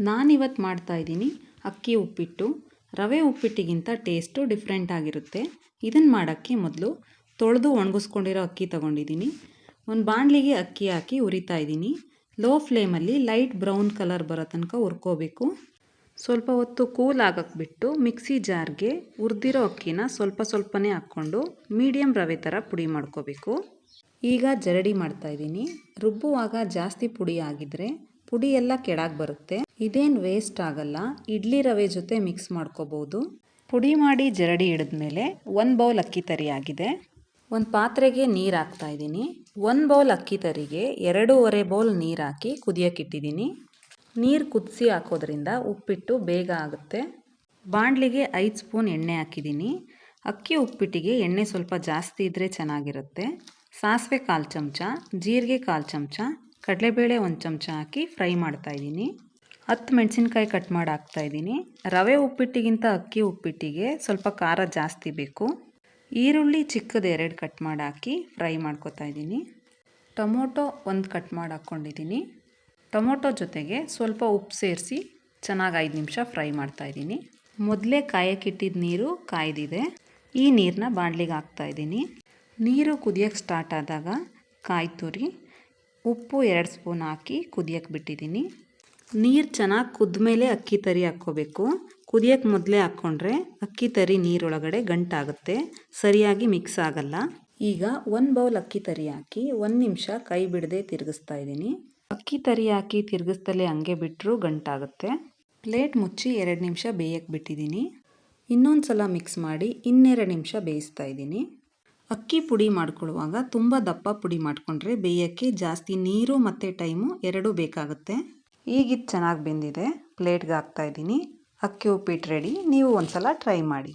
ನಾನಿವತ್ತು ಮಾಡ್ತಾಯಿದ್ದೀನಿ ಅಕ್ಕಿ ಉಪ್ಪಿಟ್ಟು. ರವೆ ಉಪ್ಪಿಟ್ಟಿಗಿಂತ ಟೇಸ್ಟು ಡಿಫ್ರೆಂಟ್ ಆಗಿರುತ್ತೆ. ಇದನ್ನು ಮಾಡೋಕ್ಕೆ ಮೊದಲು ತೊಳೆದು ಒಣಗಿಸ್ಕೊಂಡಿರೋ ಅಕ್ಕಿ ತೊಗೊಂಡಿದ್ದೀನಿ. ಒಂದು ಬಾಣಲಿಗೆ ಅಕ್ಕಿ ಹಾಕಿ ಹುರಿತಾ ಇದ್ದೀನಿ. ಲೋ ಫ್ಲೇಮಲ್ಲಿ ಲೈಟ್ ಬ್ರೌನ್ ಕಲರ್ ಬರೋ ತನಕ ಹುರ್ಕೋಬೇಕು. ಸ್ವಲ್ಪ ಹೊತ್ತು ಕೂಲ್ ಆಗಕ್ಕೆ ಬಿಟ್ಟು ಮಿಕ್ಸಿ ಜಾರ್ಗೆ ಹುರಿದಿರೋ ಅಕ್ಕಿನ ಸ್ವಲ್ಪನೇ ಹಾಕ್ಕೊಂಡು ಮೀಡಿಯಮ್ ರವೆ ಥರ ಪುಡಿ ಮಾಡ್ಕೋಬೇಕು. ಈಗ ಜರಡಿ ಮಾಡ್ತಾಯಿದ್ದೀನಿ. ರುಬ್ಬುವಾಗ ಜಾಸ್ತಿ ಪುಡಿ ಆಗಿದ್ದರೆ ಪುಡಿ ಎಲ್ಲ ಕೆಳಗೆ ಬರುತ್ತೆ. ಇದೇನು ವೇಸ್ಟ್ ಆಗಲ್ಲ, ಇಡ್ಲಿ ರವೆ ಜೊತೆ ಮಿಕ್ಸ್ ಮಾಡ್ಕೋಬೋದು. ಪುಡಿ ಮಾಡಿ ಜರಡಿ ಹಿಡಿದ್ಮೇಲೆ 1 ಬೌಲ್ ಅಕ್ಕಿ ತರಿ ಆಗಿದೆ. ಒಂದು ಪಾತ್ರೆಗೆ ನೀರು ಹಾಕ್ತಾಯಿದ್ದೀನಿ. 1 ಬೌಲ್ ಅಕ್ಕಿ ತರಿಗೆ 2.5 ಬೌಲ್ ನೀರು ಹಾಕಿ ಕುದಿಯೋಕ್ಕಿಟ್ಟಿದ್ದೀನಿ. ನೀರು ಕುದಿಸಿ ಹಾಕೋದ್ರಿಂದ ಉಪ್ಪಿಟ್ಟು ಬೇಗ ಆಗುತ್ತೆ. ಬಾಣಲಿಗೆ 5 ಸ್ಪೂನ್ ಎಣ್ಣೆ ಹಾಕಿದ್ದೀನಿ. ಅಕ್ಕಿ ಉಪ್ಪಿಟ್ಟಿಗೆ ಎಣ್ಣೆ ಸ್ವಲ್ಪ ಜಾಸ್ತಿ ಇದ್ದರೆ ಚೆನ್ನಾಗಿರುತ್ತೆ. ಸಾಸಿವೆ 1/4 ಚಮಚ, ಜೀರಿಗೆ 1/4 ಚಮಚ, ಕಡಲೆಬೇಳೆ 1 ಚಮಚ ಹಾಕಿ ಫ್ರೈ ಮಾಡ್ತಾಯಿದ್ದೀನಿ. 10 ಮೆಣಸಿನ್ಕಾಯಿ ಕಟ್ ಮಾಡಿ ಹಾಕ್ತಾಯಿದ್ದೀನಿ. ರವೆ ಉಪ್ಪಿಟ್ಟಿಗಿಂತ ಅಕ್ಕಿ ಉಪ್ಪಿಟ್ಟಿಗೆ ಸ್ವಲ್ಪ ಖಾರ ಜಾಸ್ತಿ ಬೇಕು. ಈರುಳ್ಳಿ ಚಿಕ್ಕದು 2 ಕಟ್ ಮಾಡಿ ಹಾಕಿ ಫ್ರೈ ಮಾಡ್ಕೊತಾ ಇದ್ದೀನಿ. ಟೊಮೊಟೊ 1 ಕಟ್ ಮಾಡಿ ಹಾಕ್ಕೊಂಡಿದ್ದೀನಿ. ಟೊಮೊಟೊ ಜೊತೆಗೆ ಸ್ವಲ್ಪ ಉಪ್ಪು ಸೇರಿಸಿ ಚೆನ್ನಾಗಿ 5 ನಿಮಿಷ ಫ್ರೈ ಮಾಡ್ತಾಯಿದ್ದೀನಿ. ಮೊದಲೇ ಕಾಯಕ್ಕಿಟ್ಟಿದ್ದ ನೀರು ಕಾಯ್ದಿದೆ. ಈ ನೀರನ್ನ ಬಾಣಲಿಗೆ ಹಾಕ್ತಾಯಿದ್ದೀನಿ. ನೀರು ಕುದಿಯೋಕ್ಕೆ ಸ್ಟಾರ್ಟ್ ಆದಾಗ ಕಾಯಿ ತುರಿ, ಉಪ್ಪು 2 ಸ್ಪೂನ್ ಹಾಕಿ ಕುದಿಯೋಕ್ಕೆ ಬಿಟ್ಟಿದ್ದೀನಿ. ನೀರು ಚೆನ್ನಾಗಿ ಕುದ್ಮೇಲೆ ಅಕ್ಕಿ ತರಿ ಹಾಕ್ಕೋಬೇಕು. ಕುದಿಯೋಕ್ಕೆ ಮೊದಲೇ ಹಾಕ್ಕೊಂಡ್ರೆ ಅಕ್ಕಿ ತರಿ ನೀರೊಳಗಡೆ ಗಂಟಾಗುತ್ತೆ, ಸರಿಯಾಗಿ ಮಿಕ್ಸ್ ಆಗಲ್ಲ. ಈಗ 1 ಬೌಲ್ ಅಕ್ಕಿ ತರಿ ಹಾಕಿ 1 ನಿಮಿಷ ಕೈ ಬಿಡದೆ ತಿರುಗಿಸ್ತಾ ಇದ್ದೀನಿ. ಅಕ್ಕಿ ತರಿ ಹಾಕಿ ತಿರುಗಿಸ್ತಲೇ ಹಂಗೆ ಬಿಟ್ಟರು ಗಂಟಾಗುತ್ತೆ. ಪ್ಲೇಟ್ ಮುಚ್ಚಿ 2 ನಿಮಿಷ ಬೇಯಕ್ಕೆ ಬಿಟ್ಟಿದ್ದೀನಿ. ಇನ್ನೊಂದು ಸಲ ಮಿಕ್ಸ್ ಮಾಡಿ 2 ನಿಮಿಷ ಬೇಯಿಸ್ತಾ ಇದ್ದೀನಿ. ಅಕ್ಕಿ ಪುಡಿ ಮಾಡ್ಕೊಳ್ಳುವಾಗ ತುಂಬ ದಪ್ಪ ಪುಡಿ ಮಾಡಿಕೊಂಡ್ರೆ ಬೇಯೋಕ್ಕೆ ಜಾಸ್ತಿ ನೀರು ಮತ್ತು ಟೈಮು ಎರಡೂ ಬೇಕಾಗುತ್ತೆ. ಈಗಿದು ಚೆನ್ನಾಗಿ ಬೆಂದಿದೆ. ಪ್ಲೇಟ್ಗೆ ಹಾಕ್ತಾಯಿದ್ದೀನಿ. ಅಕ್ಕಿ ಉಪ್ಪಿಟ್ಟು ರೆಡಿ. ನೀವು ಒಂದು ಸಲ ಟ್ರೈ ಮಾಡಿ.